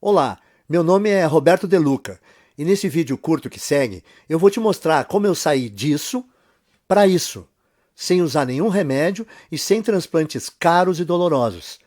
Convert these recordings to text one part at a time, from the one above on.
Olá, meu nome é Roberto De Luca e nesse vídeo curto que segue eu vou te mostrar como eu saí disso para isso, sem usar nenhum remédio e sem transplantes caros e dolorosos.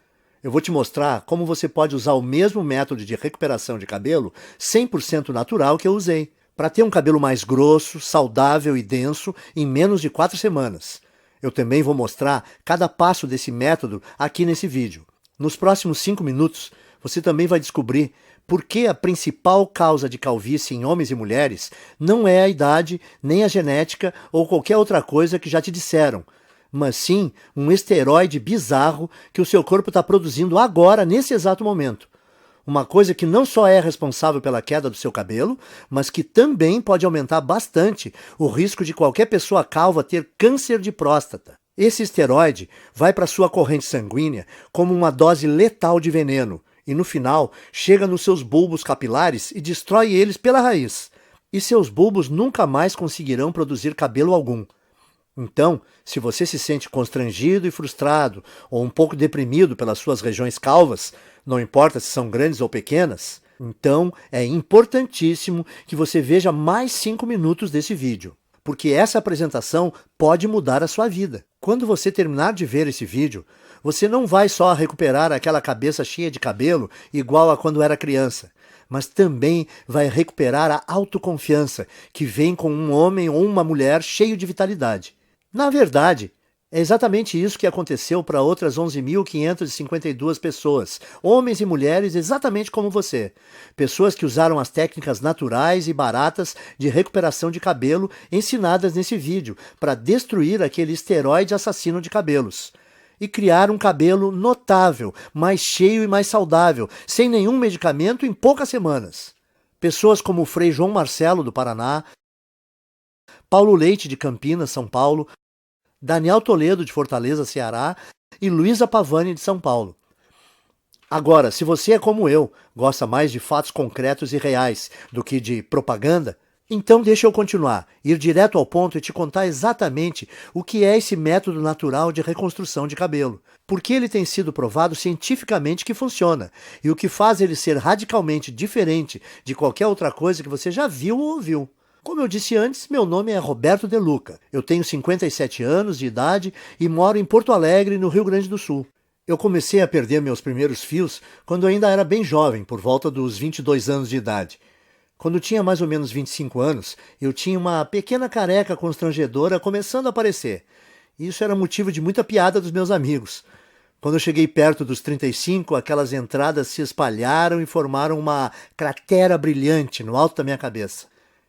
Eu vou te mostrar como você pode usar o mesmo método de recuperação de cabelo 100% natural que eu usei, para ter um cabelo mais grosso, saudável e denso em menos de 4 semanas. Eu também vou mostrar cada passo desse método aqui nesse vídeo. Nos próximos 5 minutos, você também vai descobrir por que a principal causa de calvície em homens e mulheres não é a idade, nem a genética ou qualquer outra coisa que já te disseram, mas sim um esteroide bizarro que o seu corpo está produzindo agora, nesse exato momento. Uma coisa que não só é responsável pela queda do seu cabelo, mas que também pode aumentar bastante o risco de qualquer pessoa calva ter câncer de próstata. Esse esteroide vai para sua corrente sanguínea como uma dose letal de veneno e no final chega nos seus bulbos capilares e destrói eles pela raiz. E seus bulbos nunca mais conseguirão produzir cabelo algum. Então, se você se sente constrangido e frustrado ou um pouco deprimido pelas suas regiões calvas, não importa se são grandes ou pequenas, então é importantíssimo que você veja mais 5 minutos desse vídeo, porque essa apresentação pode mudar a sua vida. Quando você terminar de ver esse vídeo, você não vai só recuperar aquela cabeça cheia de cabelo igual a quando era criança, mas também vai recuperar a autoconfiança que vem com um homem ou uma mulher cheio de vitalidade. Na verdade, é exatamente isso que aconteceu para outras 11.552 pessoas, homens e mulheres exatamente como você. Pessoas que usaram as técnicas naturais e baratas de recuperação de cabelo ensinadas nesse vídeo para destruir aquele esteroide assassino de cabelos. E criar um cabelo notável, mais cheio e mais saudável, sem nenhum medicamento em poucas semanas. Pessoas como o Frei João Marcelo, do Paraná, Paulo Leite, de Campinas, São Paulo, Daniel Toledo, de Fortaleza, Ceará, e Luísa Pavani, de São Paulo. Agora, se você é como eu, gosta mais de fatos concretos e reais do que de propaganda, então deixa eu continuar, ir direto ao ponto e te contar exatamente o que é esse método natural de reconstrução de cabelo. Porque ele tem sido provado cientificamente que funciona, e o que faz ele ser radicalmente diferente de qualquer outra coisa que você já viu ou ouviu. Como eu disse antes, meu nome é Roberto De Luca. Eu tenho 57 anos de idade e moro em Porto Alegre, no Rio Grande do Sul. Eu comecei a perder meus primeiros fios quando eu ainda era bem jovem, por volta dos 22 anos de idade. Quando tinha mais ou menos 25 anos, eu tinha uma pequena careca constrangedora começando a aparecer. Isso era motivo de muita piada dos meus amigos. Quando eu cheguei perto dos 35, aquelas entradas se espalharam e formaram uma cratera brilhante no alto da minha cabeça.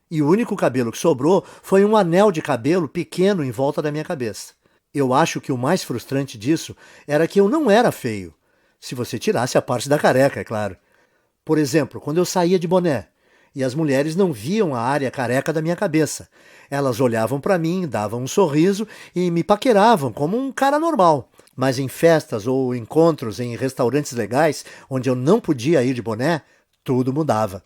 E o único cabelo que sobrou foi um anel de cabelo pequeno em volta da minha cabeça. Eu acho que o mais frustrante disso era que eu não era feio. Se você tirasse a parte da careca, é claro. Por exemplo, quando eu saía de boné, e as mulheres não viam a área careca da minha cabeça. Elas olhavam para mim, davam um sorriso e me paqueravam como um cara normal. Mas em festas ou encontros em restaurantes legais, onde eu não podia ir de boné, tudo mudava.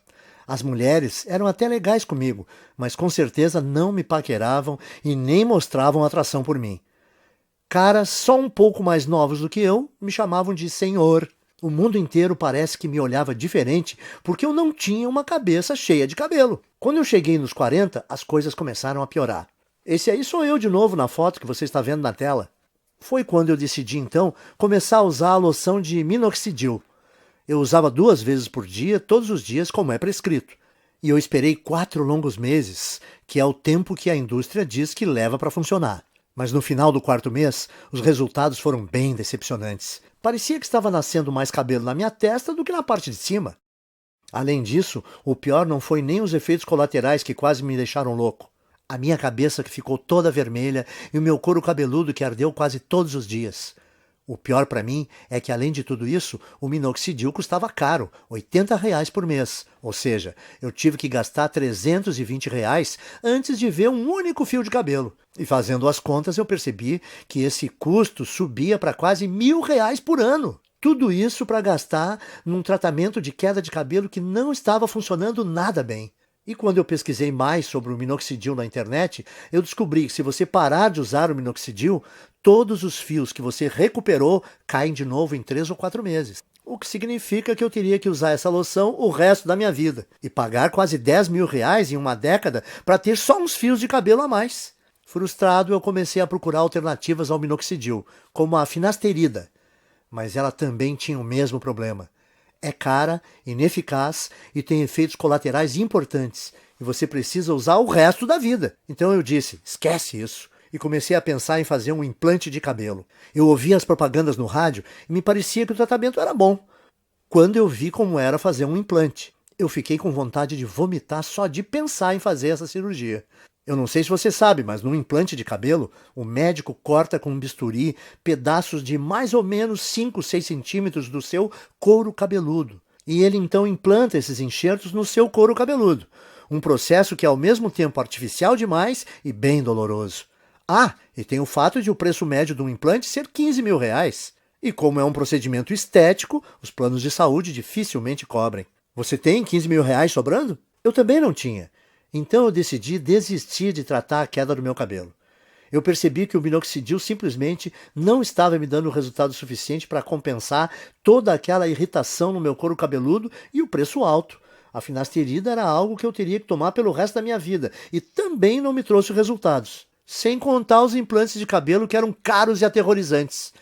As mulheres eram até legais comigo, mas com certeza não me paqueravam e nem mostravam atração por mim. Caras só um pouco mais novos do que eu me chamavam de senhor. O mundo inteiro parece que me olhava diferente porque eu não tinha uma cabeça cheia de cabelo. Quando eu cheguei nos 40, as coisas começaram a piorar. Esse aí sou eu de novo na foto que você está vendo na tela. Foi quando eu decidi então começar a usar a loção de minoxidil. Eu usava 2 vezes por dia, todos os dias, como é prescrito. E eu esperei 4 longos meses, que é o tempo que a indústria diz que leva para funcionar. Mas no final do 4º mês, os resultados foram bem decepcionantes. Parecia que estava nascendo mais cabelo na minha testa do que na parte de cima. Além disso, o pior não foi nem os efeitos colaterais que quase me deixaram louco. A minha cabeça que ficou toda vermelha e o meu couro cabeludo que ardeu quase todos os dias. O pior para mim é que, além de tudo isso, o minoxidil custava caro, R$ 80 por mês. Ou seja, eu tive que gastar R$ 320 antes de ver um único fio de cabelo. E fazendo as contas, eu percebi que esse custo subia para quase R$ 1.000 por ano. Tudo isso para gastar num tratamento de queda de cabelo que não estava funcionando nada bem. E quando eu pesquisei mais sobre o minoxidil na internet, eu descobri que se você parar de usar o minoxidil, todos os fios que você recuperou caem de novo em 3 ou 4 meses. o que significa que eu teria que usar essa loção o resto da minha vida e pagar quase 10 mil reais em uma década para ter só uns fios de cabelo a mais. Frustrado, eu comecei a procurar alternativas ao minoxidil, como a finasterida, mas ela também tinha o mesmo problema. É cara, ineficaz e tem efeitos colaterais importantes, e você precisa usar o resto da vida. Então eu disse, esquece isso, e comecei a pensar em fazer um implante de cabelo. Eu ouvia as propagandas no rádio e me parecia que o tratamento era bom. Quando eu vi como era fazer um implante, eu fiquei com vontade de vomitar só de pensar em fazer essa cirurgia. Eu não sei se você sabe, mas num implante de cabelo, o médico corta com um bisturi pedaços de mais ou menos 5, 6 centímetros do seu couro cabeludo. E ele então implanta esses enxertos no seu couro cabeludo. Um processo que é ao mesmo tempo artificial demais e bem doloroso. Ah, e tem o fato de o preço médio de um implante ser 15 mil reais. E como é um procedimento estético, os planos de saúde dificilmente cobrem. Você tem 15 mil reais sobrando? Eu também não tinha. Então eu decidi desistir de tratar a queda do meu cabelo. Eu percebi que o minoxidil simplesmente não estava me dando resultado suficiente para compensar toda aquela irritação no meu couro cabeludo e o preço alto. A finasterida era algo que eu teria que tomar pelo resto da minha vida e também não me trouxe resultados. Sem contar os implantes de cabelo que eram caros e aterrorizantes.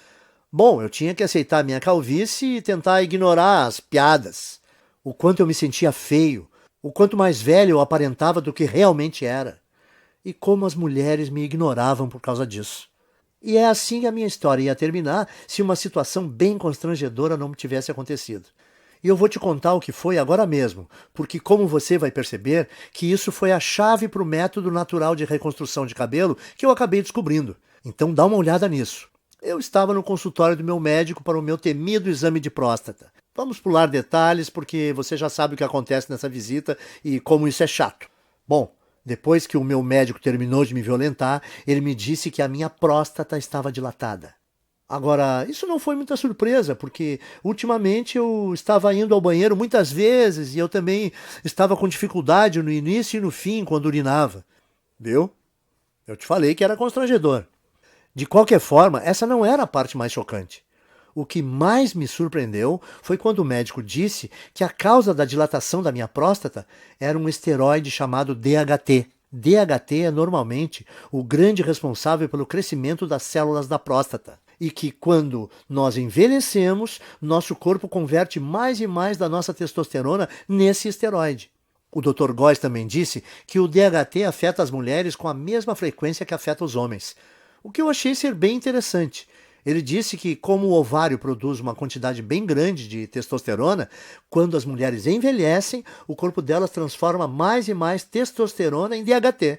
Bom, eu tinha que aceitar a minha calvície e tentar ignorar as piadas. O quanto eu me sentia feio, o quanto mais velho eu aparentava do que realmente era. E como as mulheres me ignoravam por causa disso. E é assim que a minha história ia terminar se uma situação bem constrangedora não tivesse acontecido. E eu vou te contar o que foi agora mesmo, porque como você vai perceber, que isso foi a chave para o método natural de reconstrução de cabelo que eu acabei descobrindo. Então dá uma olhada nisso. Eu estava no consultório do meu médico para o meu temido exame de próstata. Vamos pular detalhes, porque você já sabe o que acontece nessa visita e como isso é chato. Bom, depois que o meu médico terminou de me violentar, ele me disse que a minha próstata estava dilatada. Agora, isso não foi muita surpresa, porque ultimamente eu estava indo ao banheiro muitas vezes e eu também estava com dificuldade no início e no fim quando urinava. Viu? Eu te falei que era constrangedor. De qualquer forma, essa não era a parte mais chocante. O que mais me surpreendeu foi quando o médico disse que a causa da dilatação da minha próstata era um esteroide chamado DHT. DHT é normalmente o grande responsável pelo crescimento das células da próstata. E que quando nós envelhecemos, nosso corpo converte mais e mais da nossa testosterona nesse esteroide. O Dr. Góes também disse que o DHT afeta as mulheres com a mesma frequência que afeta os homens, o que eu achei ser bem interessante. Ele disse que, como o ovário produz uma quantidade bem grande de testosterona, quando as mulheres envelhecem, o corpo delas transforma mais e mais testosterona em DHT.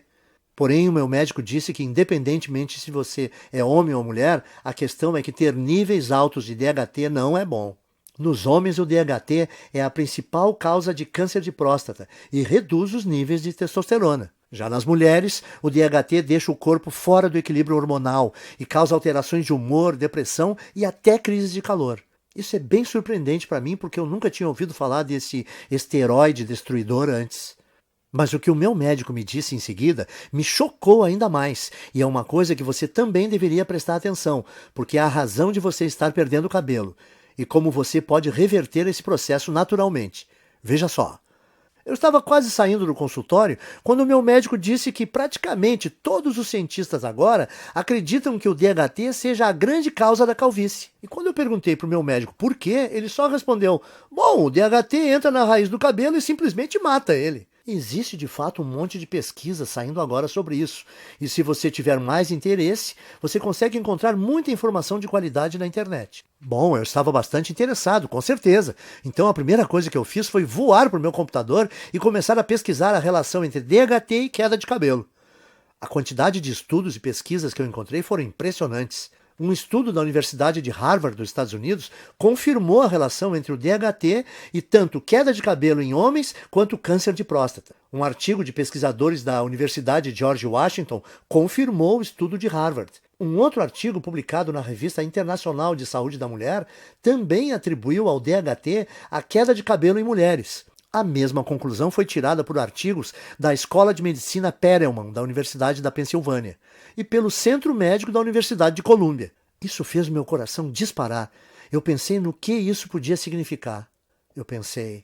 Porém, o meu médico disse que, independentemente se você é homem ou mulher, a questão é que ter níveis altos de DHT não é bom. Nos homens, o DHT é a principal causa de câncer de próstata e reduz os níveis de testosterona. Já nas mulheres, o DHT deixa o corpo fora do equilíbrio hormonal e causa alterações de humor, depressão e até crises de calor. Isso é bem surpreendente para mim porque eu nunca tinha ouvido falar desse esteroide destruidor antes. Mas o que o meu médico me disse em seguida me chocou ainda mais, e é uma coisa que você também deveria prestar atenção, porque é a razão de você estar perdendo o cabelo, e como você pode reverter esse processo naturalmente. Veja só. Eu estava quase saindo do consultório quando o meu médico disse que praticamente todos os cientistas agora acreditam que o DHT seja a grande causa da calvície. E quando eu perguntei para o meu médico por quê, ele só respondeu: bom, o DHT entra na raiz do cabelo e simplesmente mata ele. Existe de fato um monte de pesquisa saindo agora sobre isso. E se você tiver mais interesse, você consegue encontrar muita informação de qualidade na internet. Bom, eu estava bastante interessado, com certeza. Então a primeira coisa que eu fiz foi voar para o meu computador e começar a pesquisar a relação entre DHT e queda de cabelo. A quantidade de estudos e pesquisas que eu encontrei foram impressionantes. Um estudo da Universidade de Harvard, dos Estados Unidos, confirmou a relação entre o DHT e tanto queda de cabelo em homens quanto câncer de próstata. Um artigo de pesquisadores da Universidade George Washington confirmou o estudo de Harvard. Um outro artigo publicado na Revista Internacional de Saúde da Mulher também atribuiu ao DHT a queda de cabelo em mulheres. A mesma conclusão foi tirada por artigos da Escola de Medicina Perelman, da Universidade da Pensilvânia, e pelo Centro Médico da Universidade de Colômbia. Isso fez meu coração disparar. eu pensei no que isso podia significar. Eu pensei,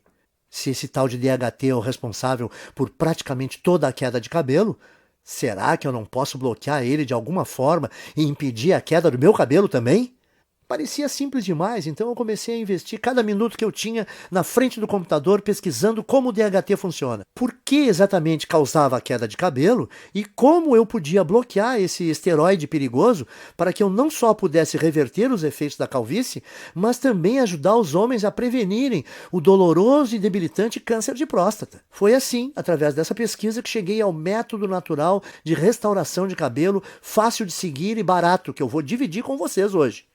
se esse tal de DHT é o responsável por praticamente toda a queda de cabelo, será que eu não posso bloquear ele de alguma forma e impedir a queda do meu cabelo também? Parecia simples demais, então eu comecei a investir cada minuto que eu tinha na frente do computador pesquisando como o DHT funciona. Por que exatamente causava a queda de cabelo e como eu podia bloquear esse esteroide perigoso para que eu não só pudesse reverter os efeitos da calvície, mas também ajudar os homens a prevenirem o doloroso e debilitante câncer de próstata. Foi assim, através dessa pesquisa, que cheguei ao método natural de restauração de cabelo, fácil de seguir e barato, que eu vou dividir com vocês hoje.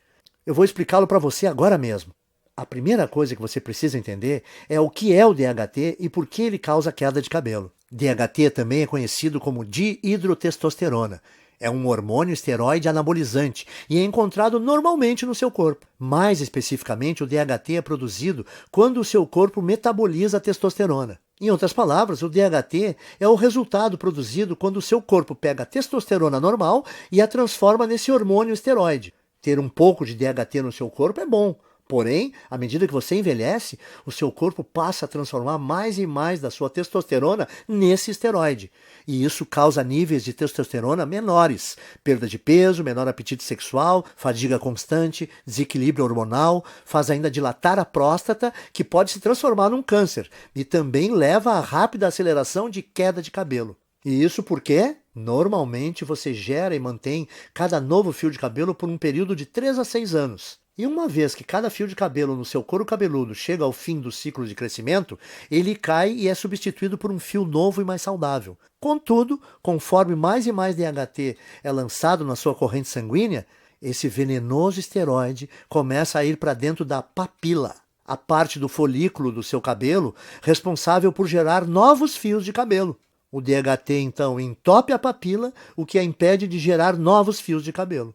Eu vou explicá-lo para você agora mesmo. A primeira coisa que você precisa entender é o que é o DHT e por que ele causa queda de cabelo. DHT também é conhecido como dihidrotestosterona. É um hormônio esteroide anabolizante e é encontrado normalmente no seu corpo. Mais especificamente, o DHT é produzido quando o seu corpo metaboliza a testosterona. Em outras palavras, o DHT é o resultado produzido quando o seu corpo pega a testosterona normal e a transforma nesse hormônio esteroide. Ter um pouco de DHT no seu corpo é bom, porém, à medida que você envelhece, o seu corpo passa a transformar mais e mais da sua testosterona nesse esteroide. E isso causa níveis de testosterona menores, perda de peso, menor apetite sexual, fadiga constante, desequilíbrio hormonal, faz ainda dilatar a próstata, que pode se transformar num câncer, e também leva a rápida aceleração de queda de cabelo. E isso por quê? Normalmente você gera e mantém cada novo fio de cabelo por um período de 3 a 6 anos. E uma vez que cada fio de cabelo no seu couro cabeludo chega ao fim do ciclo de crescimento, ele cai e é substituído por um fio novo e mais saudável. Contudo, conforme mais e mais DHT é lançado na sua corrente sanguínea, esse venenoso esteroide começa a ir para dentro da papila, a parte do folículo do seu cabelo responsável por gerar novos fios de cabelo. O DHT, então, entope a papila, o que a impede de gerar novos fios de cabelo.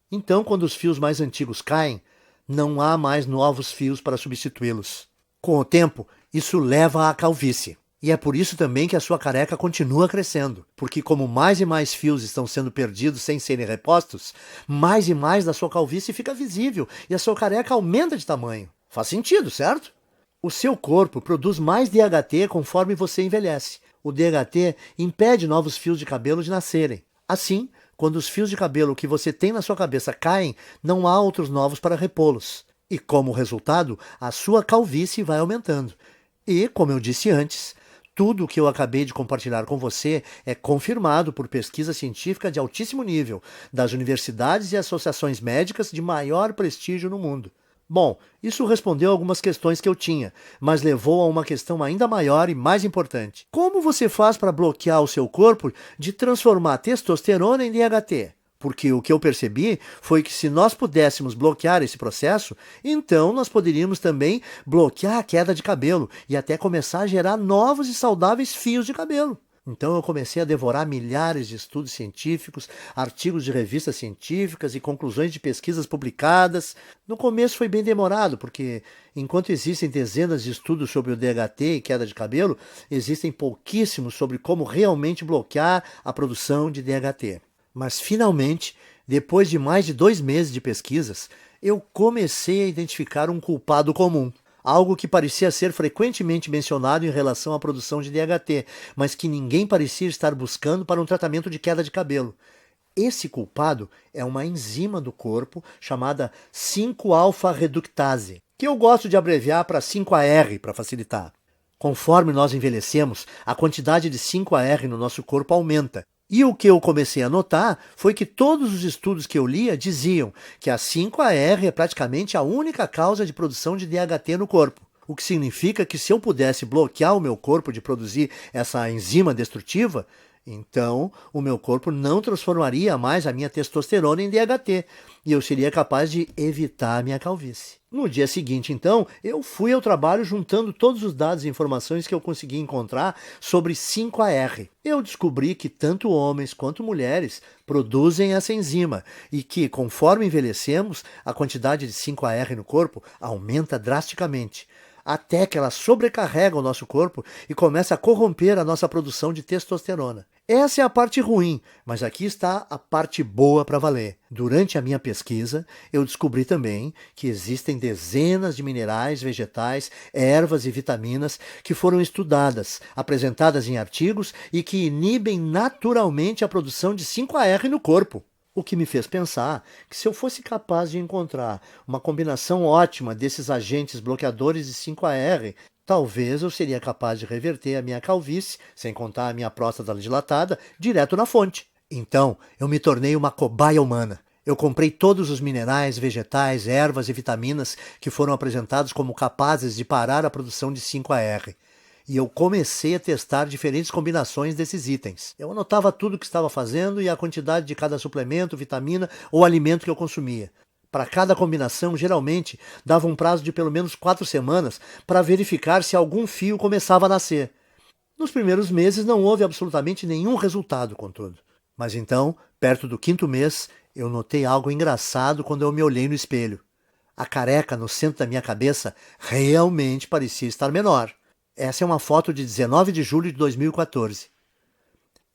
Então, quando os fios mais antigos caem, não há mais novos fios para substituí-los. Com o tempo, isso leva à calvície. E é por isso também que a sua careca continua crescendo, porque como mais e mais fios estão sendo perdidos sem serem repostos, mais e mais da sua calvície fica visível e a sua careca aumenta de tamanho. Faz sentido, certo? O seu corpo produz mais DHT conforme você envelhece. O DHT impede novos fios de cabelo de nascerem. Assim, quando os fios de cabelo que você tem na sua cabeça caem, não há outros novos para repô-los. E como resultado, a sua calvície vai aumentando. E, como eu disse antes, tudo o que eu acabei de compartilhar com você é confirmado por pesquisa científica de altíssimo nível, das universidades e associações médicas de maior prestígio no mundo. Bom, isso respondeu algumas questões que eu tinha, mas levou a uma questão ainda maior e mais importante. Como você faz para bloquear o seu corpo de transformar testosterona em DHT? Porque o que eu percebi foi que se nós pudéssemos bloquear esse processo, então nós poderíamos também bloquear a queda de cabelo e até começar a gerar novos e saudáveis fios de cabelo. Então eu comecei a devorar milhares de estudos científicos, artigos de revistas científicas e conclusões de pesquisas publicadas. No começo foi bem demorado, porque enquanto existem dezenas de estudos sobre o DHT e queda de cabelo, existem pouquíssimos sobre como realmente bloquear a produção de DHT. Mas finalmente, depois de mais de 2 meses de pesquisas, eu comecei a identificar um culpado comum. Algo que parecia ser frequentemente mencionado em relação à produção de DHT, mas que ninguém parecia estar buscando para um tratamento de queda de cabelo. Esse culpado é uma enzima do corpo chamada 5-alfa-reductase, que eu gosto de abreviar para 5AR para facilitar. Conforme nós envelhecemos, a quantidade de 5AR no nosso corpo aumenta. E o que eu comecei a notar foi que todos os estudos que eu lia diziam que a 5AR é praticamente a única causa de produção de DHT no corpo. O que significa que se eu pudesse bloquear o meu corpo de produzir essa enzima destrutiva, então o meu corpo não transformaria mais a minha testosterona em DHT e eu seria capaz de evitar a minha calvície. No dia seguinte, então, eu fui ao trabalho juntando todos os dados e informações que eu consegui encontrar sobre 5AR. Eu descobri que tanto homens quanto mulheres produzem essa enzima e que, conforme envelhecemos, a quantidade de 5AR no corpo aumenta drasticamente, até que ela sobrecarrega o nosso corpo e começa a corromper a nossa produção de testosterona. Essa é a parte ruim, mas aqui está a parte boa para valer. Durante a minha pesquisa, eu descobri também que existem dezenas de minerais, vegetais, ervas e vitaminas que foram estudadas, apresentadas em artigos e que inibem naturalmente a produção de 5-AR no corpo. O que me fez pensar que se eu fosse capaz de encontrar uma combinação ótima desses agentes bloqueadores de 5-AR, talvez eu seria capaz de reverter a minha calvície, sem contar a minha próstata dilatada, direto na fonte. Então, eu me tornei uma cobaia humana. Eu comprei todos os minerais, vegetais, ervas e vitaminas que foram apresentados como capazes de parar a produção de 5-AR. E eu comecei a testar diferentes combinações desses itens. Eu anotava tudo o que estava fazendo e a quantidade de cada suplemento, vitamina ou alimento que eu consumia. Para cada combinação, geralmente, dava um prazo de pelo menos 4 semanas para verificar se algum fio começava a nascer. Nos primeiros meses não houve absolutamente nenhum resultado, contudo. Mas então, perto do 5º mês, eu notei algo engraçado quando eu me olhei no espelho. A careca no centro da minha cabeça realmente parecia estar menor. Essa é uma foto de 19 de julho de 2014.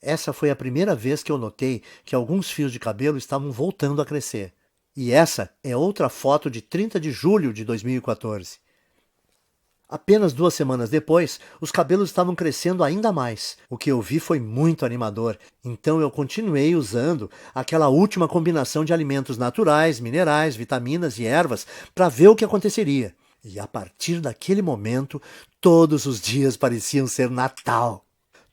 Essa foi a primeira vez que eu notei que alguns fios de cabelo estavam voltando a crescer. E essa é outra foto de 30 de julho de 2014. Apenas 2 semanas depois, os cabelos estavam crescendo ainda mais. O que eu vi foi muito animador, então eu continuei usando aquela última combinação de alimentos naturais, minerais, vitaminas e ervas para ver o que aconteceria. E a partir daquele momento, todos os dias pareciam ser Natal.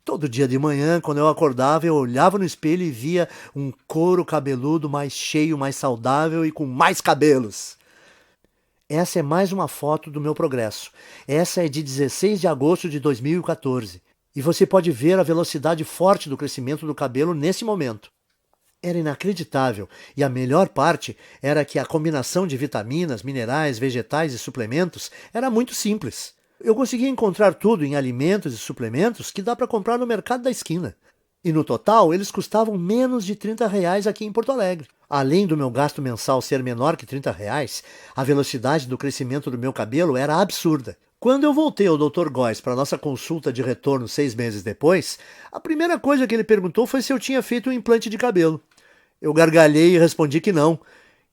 Todo dia de manhã, quando eu acordava, eu olhava no espelho e via um couro cabeludo mais cheio, mais saudável e com mais cabelos. Essa é mais uma foto do meu progresso. Essa é de 16 de agosto de 2014. E você pode ver a velocidade forte do crescimento do cabelo nesse momento. Era inacreditável, e a melhor parte era que a combinação de vitaminas, minerais, vegetais e suplementos era muito simples. Eu conseguia encontrar tudo em alimentos e suplementos que dá para comprar no mercado da esquina. E no total, eles custavam menos de R$ 30 aqui em Porto Alegre. Além do meu gasto mensal ser menor que R$ 30, a velocidade do crescimento do meu cabelo era absurda. Quando eu voltei ao Dr. Góes para nossa consulta de retorno 6 meses depois, a primeira coisa que ele perguntou foi se eu tinha feito um implante de cabelo. Eu gargalhei e respondi que não.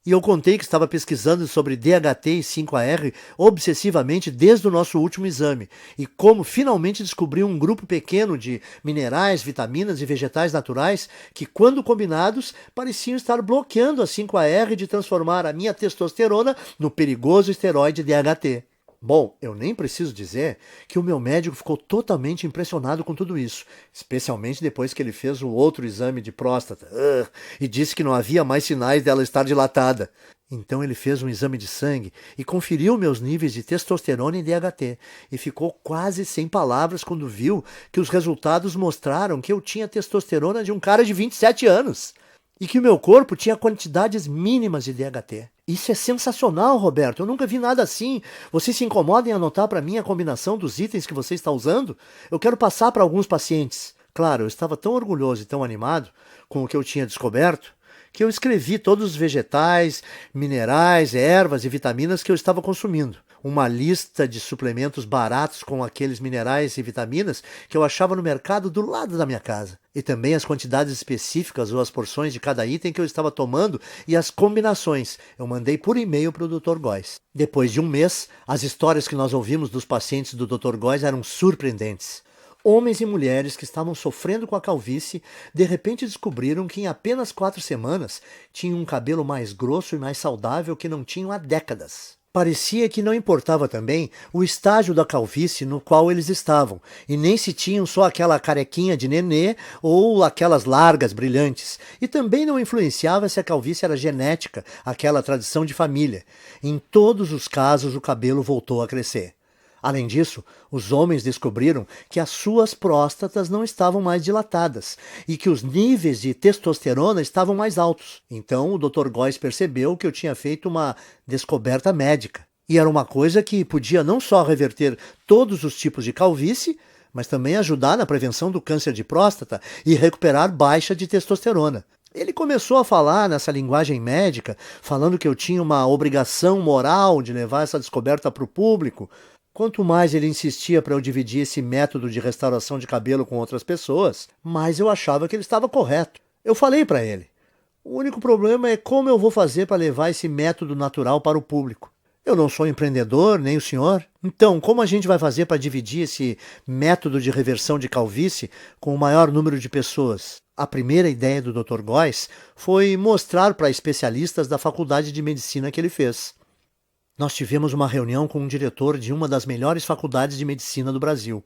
E eu contei que estava pesquisando sobre DHT e 5-AR obsessivamente desde o nosso último exame e como finalmente descobri um grupo pequeno de minerais, vitaminas e vegetais naturais que, quando combinados, pareciam estar bloqueando a 5-AR de transformar a minha testosterona no perigoso esteroide DHT. Bom, eu nem preciso dizer que o meu médico ficou totalmente impressionado com tudo isso, especialmente depois que ele fez o outro exame de próstata e disse que não havia mais sinais dela estar dilatada. Então ele fez um exame de sangue e conferiu meus níveis de testosterona e DHT e ficou quase sem palavras quando viu que os resultados mostraram que eu tinha testosterona de um cara de 27 anos. E que o meu corpo tinha quantidades mínimas de DHT. Isso é sensacional, Roberto. Eu nunca vi nada assim. Você se incomoda em anotar para mim a combinação dos itens que você está usando? Eu quero passar para alguns pacientes. Claro, eu estava tão orgulhoso e tão animado com o que eu tinha descoberto que eu escrevi todos os vegetais, minerais, ervas e vitaminas que eu estava consumindo. Uma lista de suplementos baratos com aqueles minerais e vitaminas que eu achava no mercado do lado da minha casa. E também as quantidades específicas ou as porções de cada item que eu estava tomando e as combinações. Eu mandei por e-mail para o Dr. Góes. Depois de um mês, as histórias que nós ouvimos dos pacientes do Dr. Góes eram surpreendentes. Homens e mulheres que estavam sofrendo com a calvície, de repente descobriram que em apenas 4 semanas tinham um cabelo mais grosso e mais saudável que não tinham há décadas. Parecia que não importava também o estágio da calvície no qual eles estavam, e nem se tinham só aquela carequinha de nenê ou aquelas largas brilhantes, e também não influenciava se a calvície era genética, aquela tradição de família. Em todos os casos o cabelo voltou a crescer. Além disso, os homens descobriram que as suas próstatas não estavam mais dilatadas e que os níveis de testosterona estavam mais altos. Então o Dr. Góes percebeu que eu tinha feito uma descoberta médica. E era uma coisa que podia não só reverter todos os tipos de calvície, mas também ajudar na prevenção do câncer de próstata e recuperar baixa de testosterona. Ele começou a falar nessa linguagem médica, falando que eu tinha uma obrigação moral de levar essa descoberta para o público, Quanto mais ele insistia para eu dividir esse método de restauração de cabelo com outras pessoas, mais eu achava que ele estava correto. Eu falei para ele: o único problema é como eu vou fazer para levar esse método natural para o público. Eu não sou empreendedor, nem o senhor. Então, como a gente vai fazer para dividir esse método de reversão de calvície com o maior número de pessoas? A primeira ideia do Dr. Góes foi mostrar para especialistas da faculdade de medicina que ele fez. Nós tivemos uma reunião com um diretor de uma das melhores faculdades de medicina do Brasil.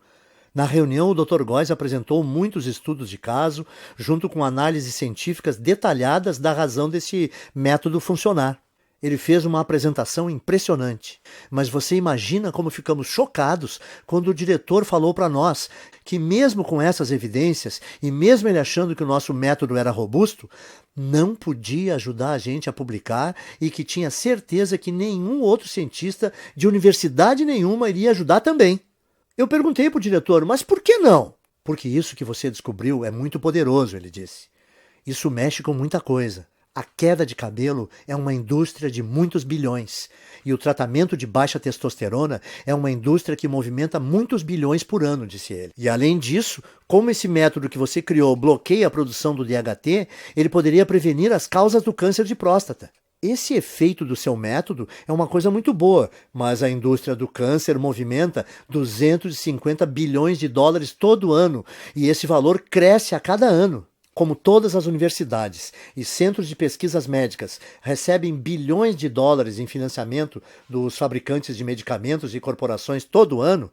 Na reunião, o Dr. Góes apresentou muitos estudos de caso, junto com análises científicas detalhadas da razão desse método funcionar. Ele fez uma apresentação impressionante, mas você imagina como ficamos chocados quando o diretor falou para nós que mesmo com essas evidências, e mesmo ele achando que o nosso método era robusto, não podia ajudar a gente a publicar e que tinha certeza que nenhum outro cientista de universidade nenhuma iria ajudar também. Eu perguntei para o diretor, mas por que não? Porque isso que você descobriu é muito poderoso, ele disse. Isso mexe com muita coisa. A queda de cabelo é uma indústria de muitos bilhões, e o tratamento de baixa testosterona é uma indústria que movimenta muitos bilhões por ano, disse ele. E além disso, como esse método que você criou bloqueia a produção do DHT, ele poderia prevenir as causas do câncer de próstata. Esse efeito do seu método é uma coisa muito boa, mas a indústria do câncer movimenta 250 bilhões de dólares todo ano, e esse valor cresce a cada ano. Como todas as universidades e centros de pesquisas médicas recebem bilhões de dólares em financiamento dos fabricantes de medicamentos e corporações todo ano,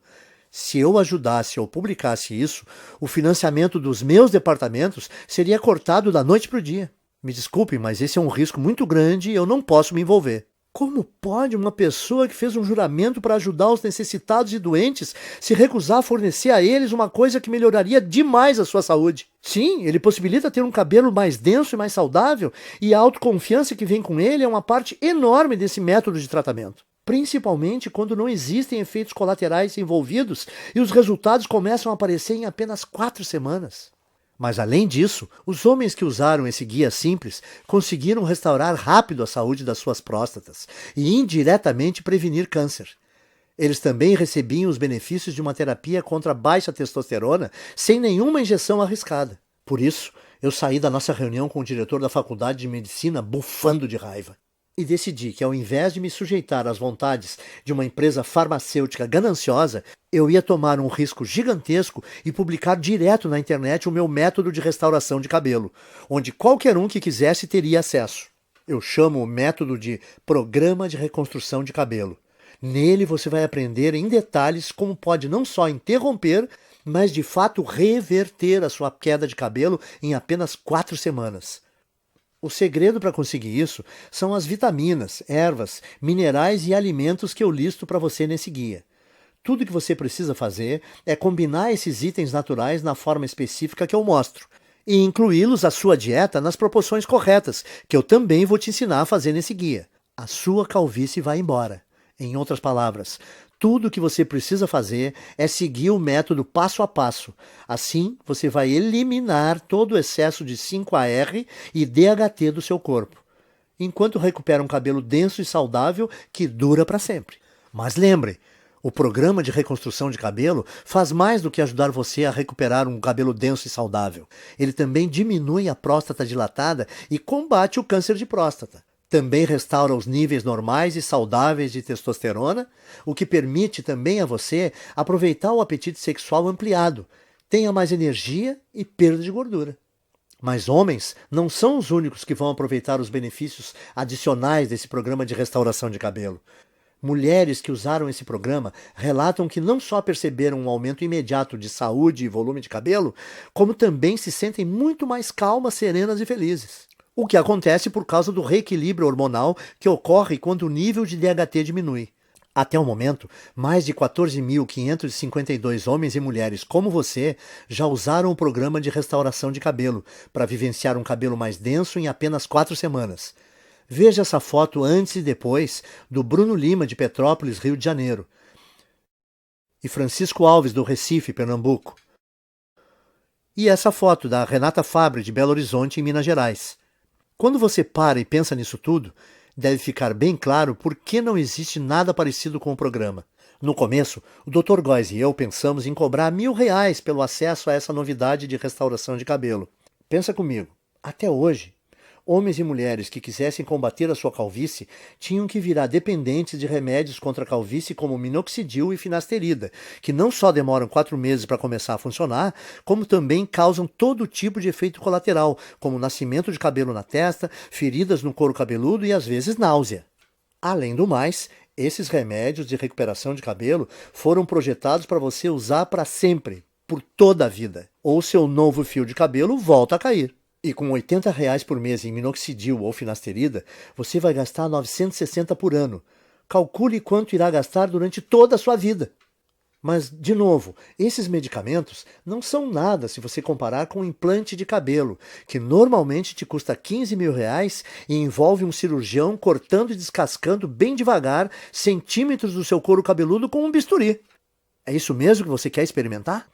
se eu ajudasse ou publicasse isso, o financiamento dos meus departamentos seria cortado da noite para o dia. Me desculpem, mas esse é um risco muito grande e eu não posso me envolver. Como pode uma pessoa que fez um juramento para ajudar os necessitados e doentes se recusar a fornecer a eles uma coisa que melhoraria demais a sua saúde? Sim, ele possibilita ter um cabelo mais denso e mais saudável, e a autoconfiança que vem com ele é uma parte enorme desse método de tratamento. Principalmente quando não existem efeitos colaterais envolvidos e os resultados começam a aparecer em apenas 4 semanas. Mas além disso, os homens que usaram esse guia simples conseguiram restaurar rápido a saúde das suas próstatas e indiretamente prevenir câncer. Eles também recebiam os benefícios de uma terapia contra a baixa testosterona sem nenhuma injeção arriscada. Por isso, eu saí da nossa reunião com o diretor da faculdade de medicina bufando de raiva. E decidi que, ao invés de me sujeitar às vontades de uma empresa farmacêutica gananciosa, eu ia tomar um risco gigantesco e publicar direto na internet o meu método de restauração de cabelo, onde qualquer um que quisesse teria acesso. Eu chamo o método de Programa de Reconstrução de Cabelo. Nele você vai aprender em detalhes como pode não só interromper, mas de fato reverter a sua queda de cabelo em apenas 4 semanas. O segredo para conseguir isso são as vitaminas, ervas, minerais e alimentos que eu listo para você nesse guia. Tudo que você precisa fazer é combinar esses itens naturais na forma específica que eu mostro e incluí-los à sua dieta nas proporções corretas, que eu também vou te ensinar a fazer nesse guia. A sua calvície vai embora. Em outras palavras, tudo o que você precisa fazer é seguir o método passo a passo. Assim, você vai eliminar todo o excesso de 5-AR e DHT do seu corpo, enquanto recupera um cabelo denso e saudável que dura para sempre. Mas lembre, o programa de reconstrução de cabelo faz mais do que ajudar você a recuperar um cabelo denso e saudável. Ele também diminui a próstata dilatada e combate o câncer de próstata. Também restaura os níveis normais e saudáveis de testosterona, o que permite também a você aproveitar o apetite sexual ampliado, tenha mais energia e perda de gordura. Mas homens não são os únicos que vão aproveitar os benefícios adicionais desse programa de restauração de cabelo. Mulheres que usaram esse programa relatam que não só perceberam um aumento imediato de saúde e volume de cabelo, como também se sentem muito mais calmas, serenas e felizes. O que acontece por causa do reequilíbrio hormonal que ocorre quando o nível de DHT diminui. Até o momento, mais de 14.552 homens e mulheres como você já usaram o programa de restauração de cabelo para vivenciar um cabelo mais denso em apenas 4 semanas. Veja essa foto antes e depois do Bruno Lima, de Petrópolis, Rio de Janeiro, e Francisco Alves, do Recife, Pernambuco. E essa foto da Renata Fabre, de Belo Horizonte, em Minas Gerais. Quando você para e pensa nisso tudo, deve ficar bem claro por que não existe nada parecido com o programa. No começo, o Dr. Góes e eu pensamos em cobrar R$ 1.000 pelo acesso a essa novidade de restauração de cabelo. Pensa comigo, até hoje, homens e mulheres que quisessem combater a sua calvície tinham que virar dependentes de remédios contra a calvície como minoxidil e finasterida, que não só demoram 4 meses para começar a funcionar, como também causam todo tipo de efeito colateral, como nascimento de cabelo na testa, feridas no couro cabeludo e às vezes náusea. Além do mais, esses remédios de recuperação de cabelo foram projetados para você usar para sempre, por toda a vida. Ou seu novo fio de cabelo volta a cair. E com R$ 80 por mês em minoxidil ou finasterida, você vai gastar 960 por ano. Calcule quanto irá gastar durante toda a sua vida. Mas, de novo, esses medicamentos não são nada se você comparar com um implante de cabelo, que normalmente te custa R$ 15.000 e envolve um cirurgião cortando e descascando bem devagar centímetros do seu couro cabeludo com um bisturi. É isso mesmo que você quer experimentar?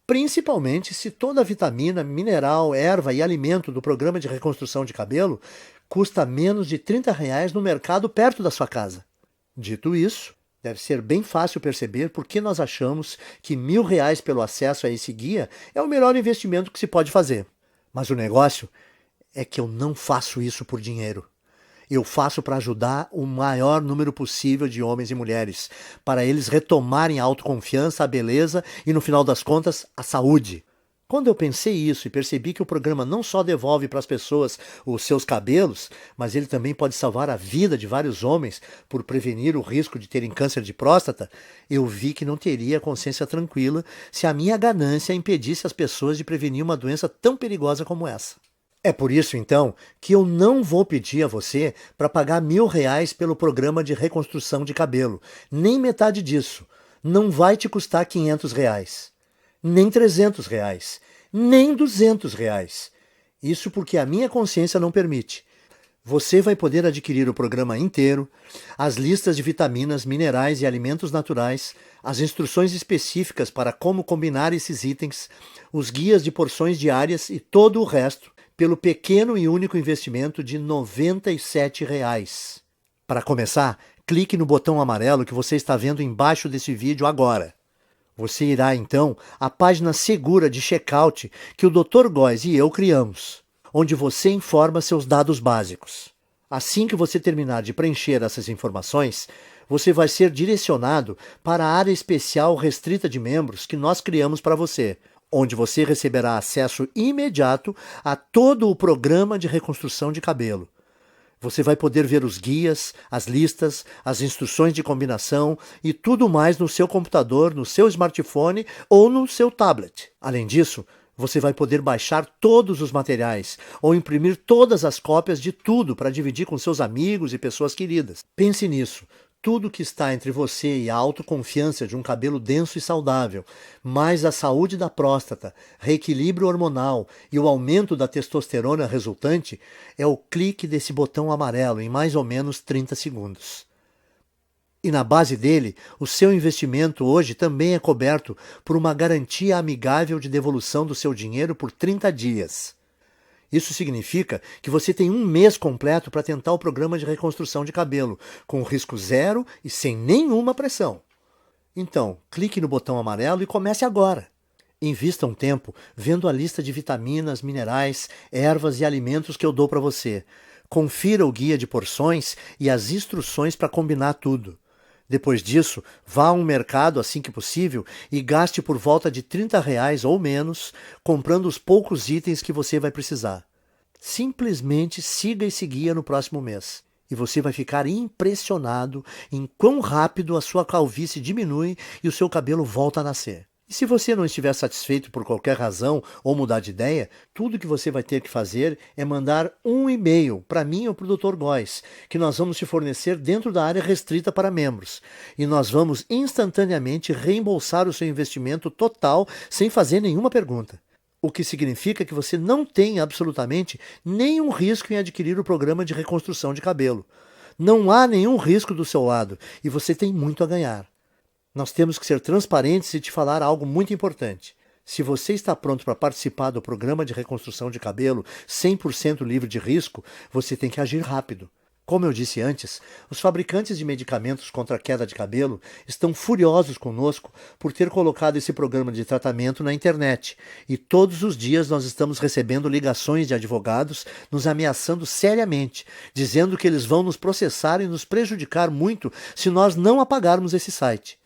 Principalmente se toda a vitamina, mineral, erva e alimento do programa de reconstrução de cabelo custa menos de R$ 30 no mercado perto da sua casa. Dito isso, deve ser bem fácil perceber por que nós achamos que R$ 1.000 pelo acesso a esse guia é o melhor investimento que se pode fazer. Mas o negócio é que eu não faço isso por dinheiro. Eu faço para ajudar o maior número possível de homens e mulheres, para eles retomarem a autoconfiança, a beleza e, no final das contas, a saúde. Quando eu pensei isso e percebi que o programa não só devolve para as pessoas os seus cabelos, mas ele também pode salvar a vida de vários homens por prevenir o risco de terem câncer de próstata, eu vi que não teria consciência tranquila se a minha ganância impedisse as pessoas de prevenir uma doença tão perigosa como essa. É por isso, então, que eu não vou pedir a você para pagar R$ 1.000 pelo programa de reconstrução de cabelo. Nem metade disso. Não vai te custar R$ 500. Nem R$ 300. Nem R$ 200. Isso porque a minha consciência não permite. Você vai poder adquirir o programa inteiro, as listas de vitaminas, minerais e alimentos naturais, as instruções específicas para como combinar esses itens, os guias de porções diárias e todo o resto, pelo pequeno e único investimento de R$ 97. Para começar, clique no botão amarelo que você está vendo embaixo desse vídeo agora. Você irá, então, à página segura de checkout que o Dr. Góes e eu criamos, onde você informa seus dados básicos. Assim que você terminar de preencher essas informações, você vai ser direcionado para a área especial restrita de membros que nós criamos para você, onde você receberá acesso imediato a todo o programa de reconstrução de cabelo. Você vai poder ver os guias, as listas, as instruções de combinação e tudo mais no seu computador, no seu smartphone ou no seu tablet. Além disso, você vai poder baixar todos os materiais ou imprimir todas as cópias de tudo para dividir com seus amigos e pessoas queridas. Pense nisso. Tudo que está entre você e a autoconfiança de um cabelo denso e saudável, mais a saúde da próstata, reequilíbrio hormonal e o aumento da testosterona resultante, é o clique desse botão amarelo em mais ou menos 30 segundos. E na base dele, o seu investimento hoje também é coberto por uma garantia amigável de devolução do seu dinheiro por 30 dias. Isso significa que você tem 1 mês completo para tentar o programa de reconstrução de cabelo, com risco zero e sem nenhuma pressão. Então, clique no botão amarelo e comece agora. Invista um tempo vendo a lista de vitaminas, minerais, ervas e alimentos que eu dou para você. Confira o guia de porções e as instruções para combinar tudo. Depois disso, vá a um mercado assim que possível e gaste por volta de R$ 30 ou menos, comprando os poucos itens que você vai precisar. Simplesmente siga esse guia no próximo mês e você vai ficar impressionado em quão rápido a sua calvície diminui e o seu cabelo volta a nascer. E se você não estiver satisfeito por qualquer razão ou mudar de ideia, tudo que você vai ter que fazer é mandar um e-mail para mim ou para o Dr. Góes, que nós vamos te fornecer dentro da área restrita para membros. E nós vamos instantaneamente reembolsar o seu investimento total sem fazer nenhuma pergunta. O que significa que você não tem absolutamente nenhum risco em adquirir o programa de reconstrução de cabelo. Não há nenhum risco do seu lado e você tem muito a ganhar. Nós temos que ser transparentes e te falar algo muito importante. Se você está pronto para participar do programa de reconstrução de cabelo 100% livre de risco, você tem que agir rápido. Como eu disse antes, os fabricantes de medicamentos contra a queda de cabelo estão furiosos conosco por ter colocado esse programa de tratamento na internet, e todos os dias nós estamos recebendo ligações de advogados nos ameaçando seriamente, dizendo que eles vão nos processar e nos prejudicar muito se nós não apagarmos esse site.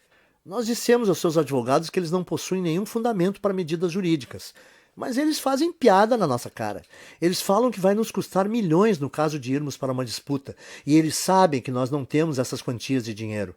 Nós dissemos aos seus advogados que eles não possuem nenhum fundamento para medidas jurídicas. Mas eles fazem piada na nossa cara. Eles falam que vai nos custar milhões no caso de irmos para uma disputa, e eles sabem que nós não temos essas quantias de dinheiro.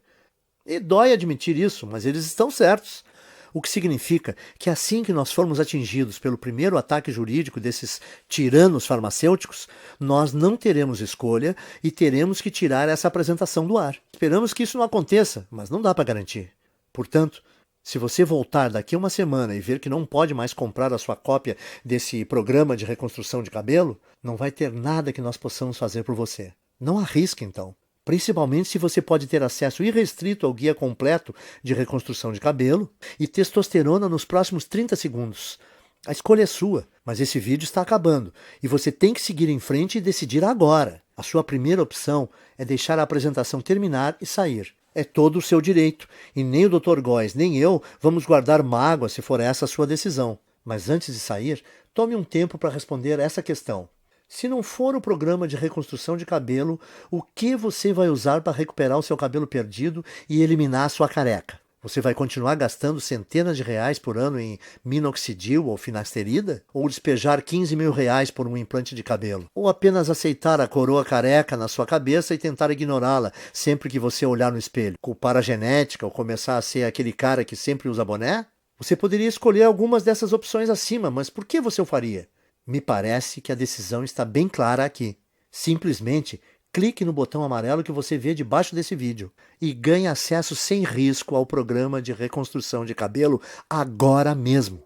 E dói admitir isso, mas eles estão certos. O que significa que assim que nós formos atingidos pelo primeiro ataque jurídico desses tiranos farmacêuticos, nós não teremos escolha e teremos que tirar essa apresentação do ar. Esperamos que isso não aconteça, mas não dá para garantir. Portanto, se você voltar daqui a uma semana e ver que não pode mais comprar a sua cópia desse programa de reconstrução de cabelo, não vai ter nada que nós possamos fazer por você. Não arrisque, então. Principalmente se você pode ter acesso irrestrito ao guia completo de reconstrução de cabelo e testosterona nos próximos 30 segundos. A escolha é sua, mas esse vídeo está acabando e você tem que seguir em frente e decidir agora. A sua primeira opção é deixar a apresentação terminar e sair. É todo o seu direito, e nem o Dr. Góes nem eu vamos guardar mágoa se for essa a sua decisão. Mas antes de sair, tome um tempo para responder essa questão. Se não for o programa de reconstrução de cabelo, o que você vai usar para recuperar o seu cabelo perdido e eliminar a sua careca? Você vai continuar gastando centenas de reais por ano em minoxidil ou finasterida? Ou despejar 15 mil reais por um implante de cabelo? Ou apenas aceitar a coroa careca na sua cabeça e tentar ignorá-la sempre que você olhar no espelho? Culpar a genética ou começar a ser aquele cara que sempre usa boné? Você poderia escolher algumas dessas opções acima, mas por que você o faria? Me parece que a decisão está bem clara aqui. Simplesmente clique no botão amarelo que você vê debaixo desse vídeo e ganhe acesso sem risco ao programa de reconstrução de cabelo agora mesmo.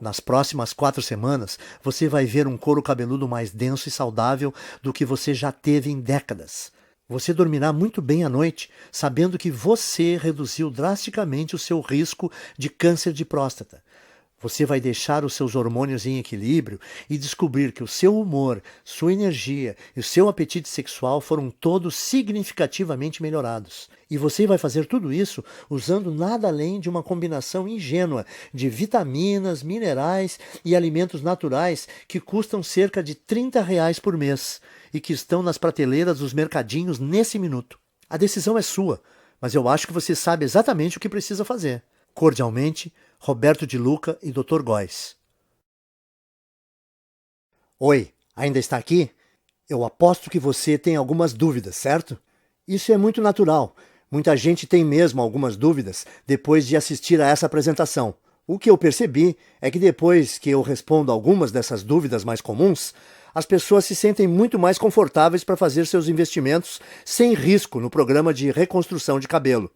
Nas próximas 4 semanas, você vai ver um couro cabeludo mais denso e saudável do que você já teve em décadas. Você dormirá muito bem à noite, sabendo que você reduziu drasticamente o seu risco de câncer de próstata. Você vai deixar os seus hormônios em equilíbrio e descobrir que o seu humor, sua energia e o seu apetite sexual foram todos significativamente melhorados. E você vai fazer tudo isso usando nada além de uma combinação ingênua de vitaminas, minerais e alimentos naturais que custam cerca de R$ 30 por mês e que estão nas prateleiras dos mercadinhos nesse minuto. A decisão é sua, mas eu acho que você sabe exatamente o que precisa fazer. Cordialmente, Roberto de Luca e Dr. Góes. Oi, ainda está aqui? Eu aposto que você tem algumas dúvidas, certo? Isso é muito natural. Muita gente tem mesmo algumas dúvidas depois de assistir a essa apresentação. O que eu percebi é que depois que eu respondo algumas dessas dúvidas mais comuns, as pessoas se sentem muito mais confortáveis para fazer seus investimentos sem risco no programa de reconstrução de cabelo.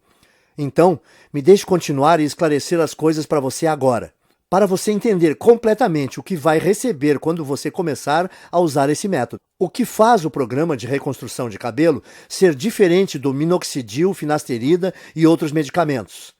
Então, me deixe continuar e esclarecer as coisas para você agora, para você entender completamente o que vai receber quando você começar a usar esse método. O que faz o programa de reconstrução de cabelo ser diferente do minoxidil, finasterida e outros medicamentos?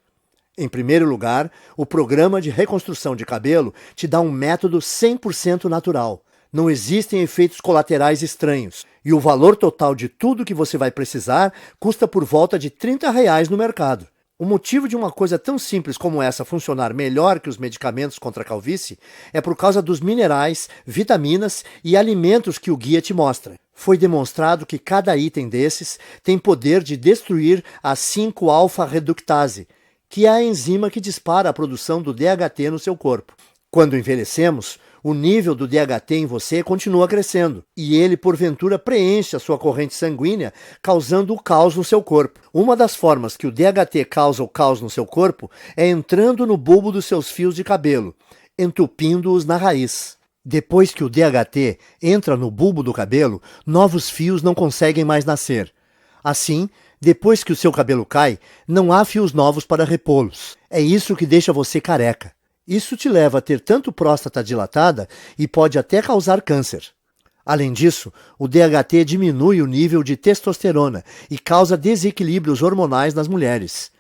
Em primeiro lugar, o programa de reconstrução de cabelo te dá um método 100% natural. Não existem efeitos colaterais estranhos. E o valor total de tudo que você vai precisar custa por volta de R$ 30 no mercado. O motivo de uma coisa tão simples como essa funcionar melhor que os medicamentos contra a calvície é por causa dos minerais, vitaminas e alimentos que o guia te mostra. Foi demonstrado que cada item desses tem poder de destruir a 5-alfa-reductase, que é a enzima que dispara a produção do DHT no seu corpo. Quando envelhecemos, o nível do DHT em você continua crescendo e ele, porventura, preenche a sua corrente sanguínea, causando o caos no seu corpo. Uma das formas que o DHT causa o caos no seu corpo é entrando no bulbo dos seus fios de cabelo, entupindo-os na raiz. Depois que o DHT entra no bulbo do cabelo, novos fios não conseguem mais nascer. Assim, depois que o seu cabelo cai, não há fios novos para repô-los. É isso que deixa você careca. Isso te leva a ter tanto próstata dilatada e pode até causar câncer. Além disso, o DHT diminui o nível de testosterona e causa desequilíbrios hormonais nas mulheres.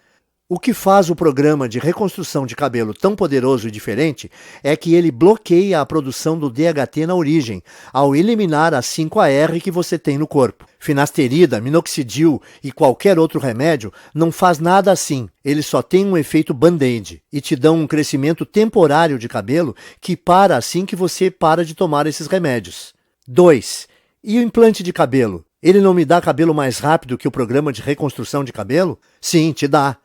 O que faz o programa de reconstrução de cabelo tão poderoso e diferente é que ele bloqueia a produção do DHT na origem, ao eliminar a 5-AR que você tem no corpo. Finasterida, minoxidil e qualquer outro remédio não faz nada assim. Eles só têm um efeito band-aid e te dão um crescimento temporário de cabelo que para assim que você para de tomar esses remédios. 2. E o implante de cabelo? Ele não me dá cabelo mais rápido que o programa de reconstrução de cabelo? Sim, te dá.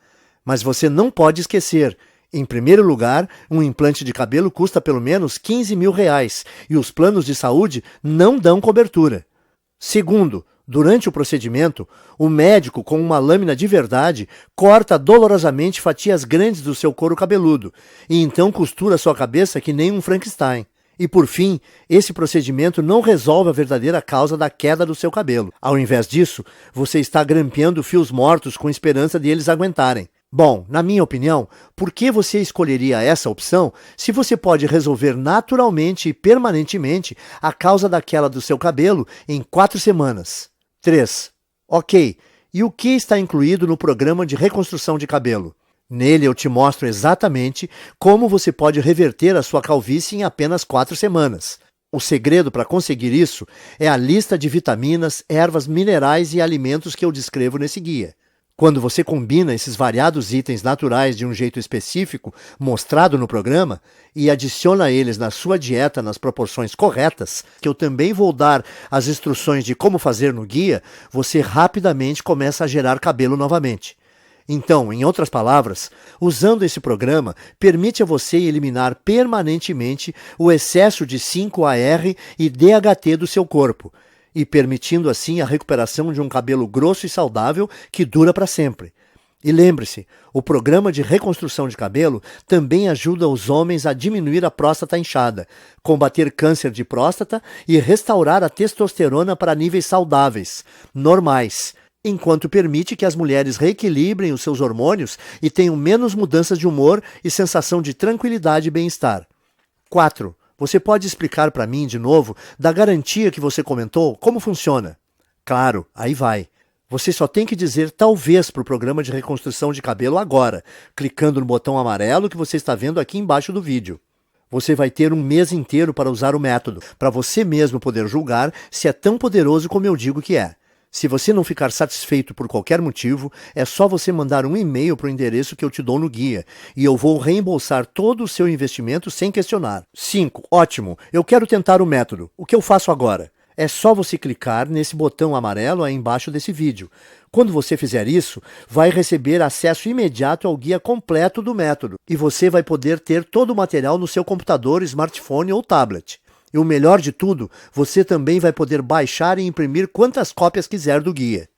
Mas você não pode esquecer, em primeiro lugar, um implante de cabelo custa pelo menos R$15 mil e os planos de saúde não dão cobertura. Segundo, durante o procedimento, o médico, com uma lâmina de verdade, corta dolorosamente fatias grandes do seu couro cabeludo e então costura sua cabeça que nem um Frankenstein. E por fim, esse procedimento não resolve a verdadeira causa da queda do seu cabelo. Ao invés disso, você está grampeando fios mortos com esperança de eles aguentarem. Bom, na minha opinião, por que você escolheria essa opção se você pode resolver naturalmente e permanentemente a causa da queda do seu cabelo em 4 semanas? 3. Ok, e o que está incluído no programa de reconstrução de cabelo? Nele eu te mostro exatamente como você pode reverter a sua calvície em apenas 4 semanas. O segredo para conseguir isso é a lista de vitaminas, ervas, minerais e alimentos que eu descrevo nesse guia. Quando você combina esses variados itens naturais de um jeito específico, mostrado no programa, e adiciona eles na sua dieta nas proporções corretas, que eu também vou dar as instruções de como fazer no guia, você rapidamente começa a gerar cabelo novamente. Então, em outras palavras, usando esse programa, permite a você eliminar permanentemente o excesso de 5-AR e DHT do seu corpo, e permitindo assim a recuperação de um cabelo grosso e saudável que dura para sempre. E lembre-se, o programa de reconstrução de cabelo também ajuda os homens a diminuir a próstata inchada, combater câncer de próstata e restaurar a testosterona para níveis saudáveis, normais, enquanto permite que as mulheres reequilibrem os seus hormônios e tenham menos mudanças de humor e sensação de tranquilidade e bem-estar. 4. Você pode explicar para mim, de novo, da garantia que você comentou, como funciona? Claro, aí vai. Você só tem que dizer talvez para o programa de reconstrução de cabelo agora, clicando no botão amarelo que você está vendo aqui embaixo do vídeo. Você vai ter um mês inteiro para usar o método, para você mesmo poder julgar se é tão poderoso como eu digo que é. Se você não ficar satisfeito por qualquer motivo, é só você mandar um e-mail para o endereço que eu te dou no guia, e eu vou reembolsar todo o seu investimento sem questionar. 5. Ótimo, eu quero tentar o método. O que eu faço agora? É só você clicar nesse botão amarelo aí embaixo desse vídeo. Quando você fizer isso, vai receber acesso imediato ao guia completo do método, e você vai poder ter todo o material no seu computador, smartphone ou tablet. E o melhor de tudo, você também vai poder baixar e imprimir quantas cópias quiser do guia.